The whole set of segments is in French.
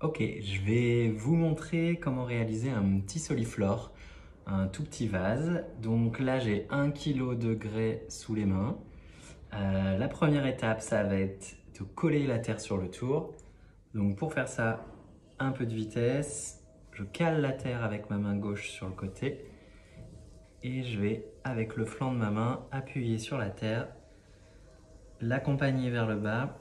Ok, je vais vous montrer comment réaliser un petit soliflore, un tout petit vase. Donc là, j'ai 1 kg de grès sous les mains. La première étape, ça va être de coller la terre sur le tour. Donc pour faire ça, un peu de vitesse. Je cale la terre avec ma main gauche sur le côté. Et je vais, avec le flanc de ma main, appuyer sur la terre, l'accompagner vers le bas.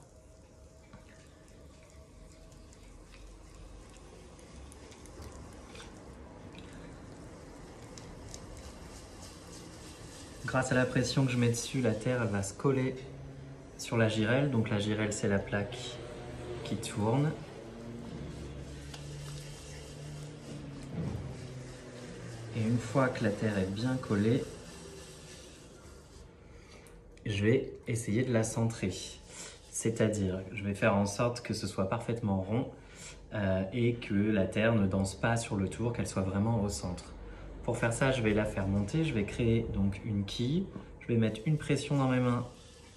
Grâce à la pression que je mets dessus, la terre elle va se coller sur la girelle. Donc la girelle, c'est la plaque qui tourne. Et une fois que la terre est bien collée, je vais essayer de la centrer. C'est-à-dire, je vais faire en sorte que ce soit parfaitement rond et que la terre ne danse pas sur le tour, qu'elle soit vraiment au centre. Pour faire ça, je vais la faire monter. Je vais créer donc une quille. Je vais mettre une pression dans mes mains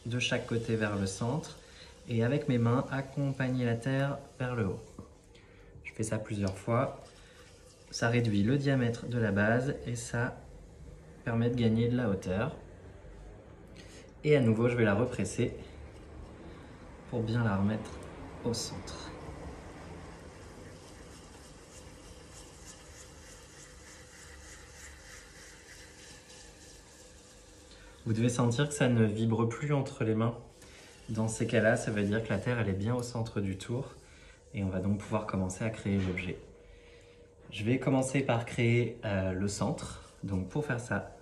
de chaque côté vers le centre et avec mes mains, accompagner la terre vers le haut. Je fais ça plusieurs fois. Ça réduit le diamètre de la base et ça permet de gagner de la hauteur. Et à nouveau, je vais la represser pour bien la remettre au centre. Vous devez sentir que ça ne vibre plus entre les mains. Dans ces cas-là, ça veut dire que la terre elle est bien au centre du tour et on va donc pouvoir commencer à créer l'objet. Je vais commencer par créer le centre. Donc pour faire ça,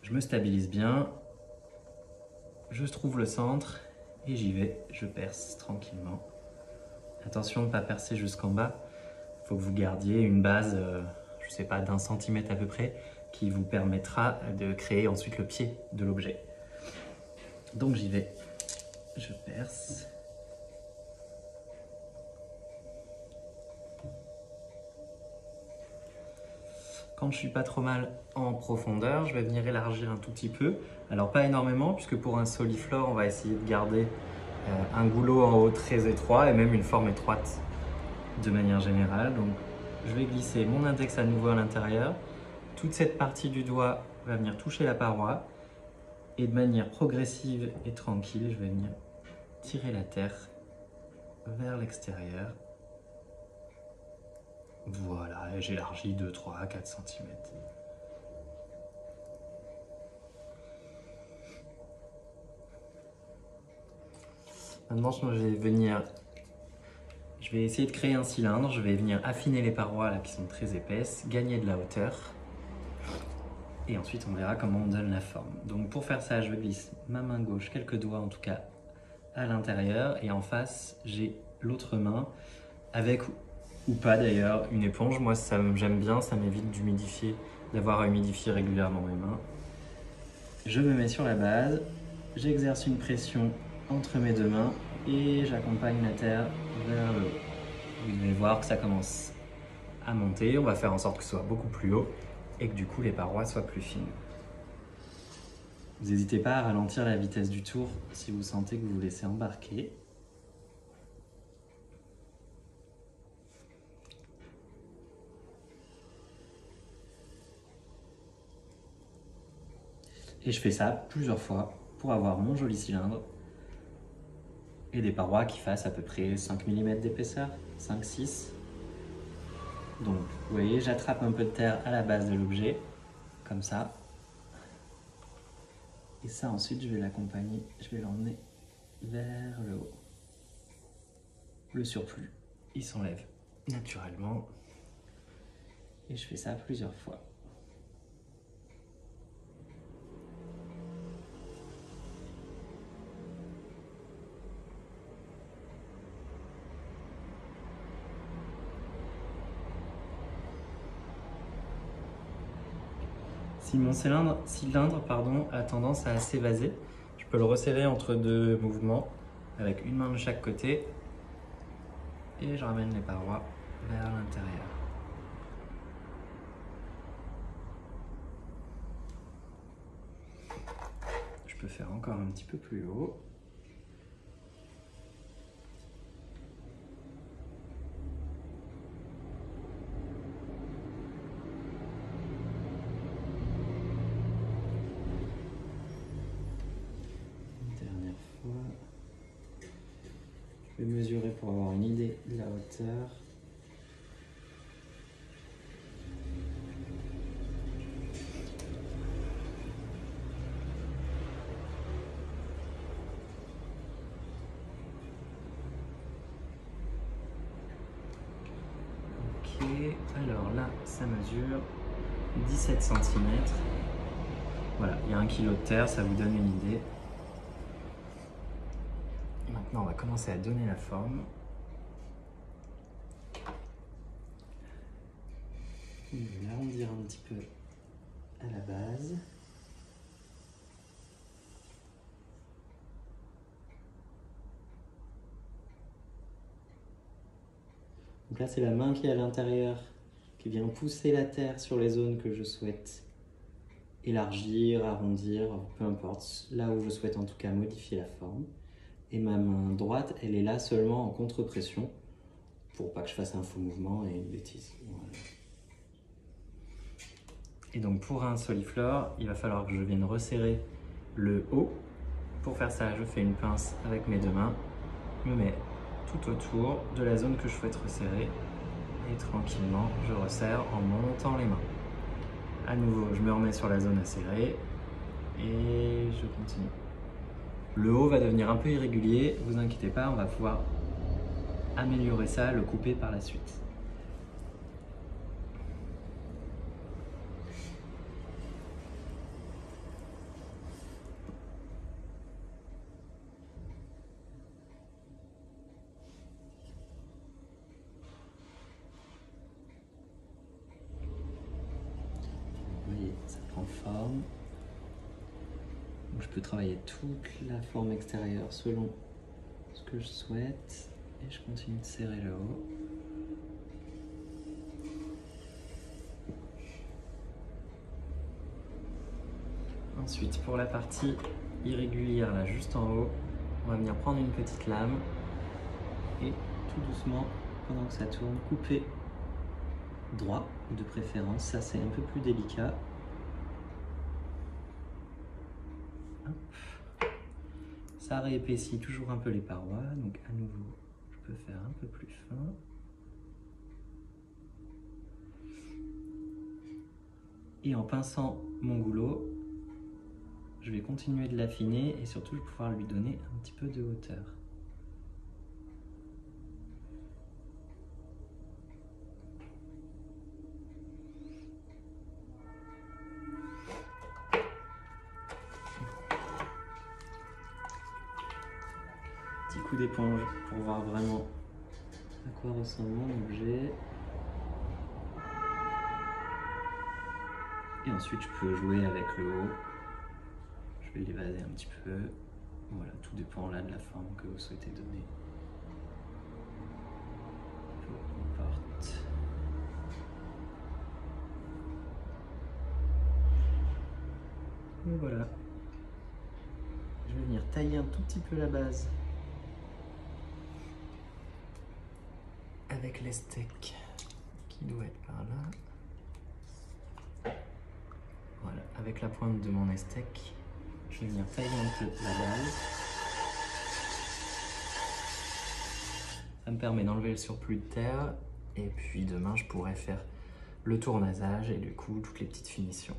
je me stabilise bien, je trouve le centre et j'y vais, je perce tranquillement. Attention de ne pas percer jusqu'en bas, il faut que vous gardiez une base, je ne sais pas, d'1 centimètre à peu près, qui vous permettra de créer ensuite le pied de l'objet. Donc j'y vais, je perce. Quand je suis pas trop mal en profondeur, je vais venir élargir un tout petit peu. Alors pas énormément, puisque pour un soliflore, on va essayer de garder un goulot en haut très étroit et même une forme étroite de manière générale. Donc je vais glisser mon index à nouveau à l'intérieur. Toute cette partie du doigt va venir toucher la paroi et de manière progressive et tranquille, je vais venir tirer la terre vers l'extérieur. Voilà, et j'élargis 2, 3, 4 cm. Maintenant, je vais essayer de créer un cylindre. Je vais venir affiner les parois là, qui sont très épaisses, gagner de la hauteur. Et ensuite, on verra comment on donne la forme. Donc pour faire ça, je glisse ma main gauche, quelques doigts en tout cas, à l'intérieur. Et en face, j'ai l'autre main, avec ou pas d'ailleurs, une éponge. Moi, j'aime bien, ça m'évite d'humidifier, d'avoir à humidifier régulièrement mes mains. Je me mets sur la base, j'exerce une pression entre mes deux mains et j'accompagne la terre vers le haut. Vous devez voir que ça commence à monter, on va faire en sorte que ce soit beaucoup plus haut et que du coup les parois soient plus fines. Vous n'hésitez pas à ralentir la vitesse du tour si vous sentez que vous vous laissez embarquer. Et je fais ça plusieurs fois pour avoir mon joli cylindre et des parois qui fassent à peu près 5 mm d'épaisseur, 5-6. Donc, vous voyez, j'attrape un peu de terre à la base de l'objet, comme ça. Et ça, ensuite, je vais l'accompagner, je vais l'emmener vers le haut. Le surplus, il s'enlève naturellement. Et je fais ça plusieurs fois. Si mon cylindre a tendance à s'évaser, je peux le resserrer entre deux mouvements avec une main de chaque côté et je ramène les parois vers l'intérieur. Je peux faire encore un petit peu plus haut. mesurer pour avoir une idée de la hauteur. Ok, alors là, ça mesure 17 cm. Voilà, il y a 1 kg de terre, ça vous donne une idée. Maintenant, on va commencer à donner la forme. Je vais l'arrondir un petit peu à la base. Donc là, c'est la main qui est à l'intérieur, qui vient pousser la terre sur les zones que je souhaite élargir, arrondir, peu importe, là où je souhaite en tout cas modifier la forme. Et ma main droite, elle est là seulement en contre-pression, pour pas que je fasse un faux mouvement et une bêtise. Voilà. Et donc pour un soliflore, il va falloir que je vienne resserrer le haut. Pour faire ça, je fais une pince avec mes deux mains, je me mets tout autour de la zone que je souhaite resserrer et tranquillement, je resserre en montant les mains. À nouveau, je me remets sur la zone à serrer et je continue. Le haut va devenir un peu irrégulier, vous inquiétez pas, on va pouvoir améliorer ça, le couper par la suite. Vous voyez, ça prend forme. Donc je peux travailler toute la forme extérieure selon ce que je souhaite et je continue de serrer le haut. Ensuite, pour la partie irrégulière, là juste en haut, on va venir prendre une petite lame et tout doucement, pendant que ça tourne, couper droit de préférence. Ça, c'est un peu plus délicat. Hop. Ça réépaissit toujours un peu les parois, donc à nouveau, je peux faire un peu plus fin. Et en pinçant mon goulot, je vais continuer de l'affiner et surtout je vais pouvoir lui donner un petit peu de hauteur. Petit coup d'éponge pour voir vraiment à quoi ressemble mon objet. Et ensuite je peux jouer avec le haut. Je vais l'évaser un petit peu. Voilà, tout dépend là de la forme que vous souhaitez donner. Peu importe. Et voilà. Je vais venir tailler un tout petit peu la base avec l'estec qui doit être par là. Voilà, avec la pointe de mon estec, je vais venir tailler un peu la base. Ça me permet d'enlever le surplus de terre et puis demain je pourrai faire le tournasage et du coup toutes les petites finitions.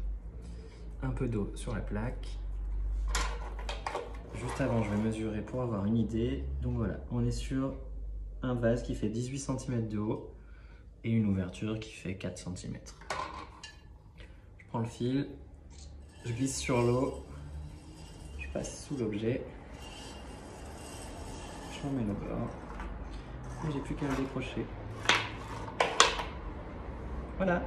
Un peu d'eau sur la plaque. Juste avant, je vais mesurer pour avoir une idée. Donc voilà, on est sur un vase qui fait 18 cm de haut et une ouverture qui fait 4 cm. Je prends le fil, je glisse sur l'eau, je passe sous l'objet, je remets le bord et j'ai plus qu'à le décrocher. Voilà.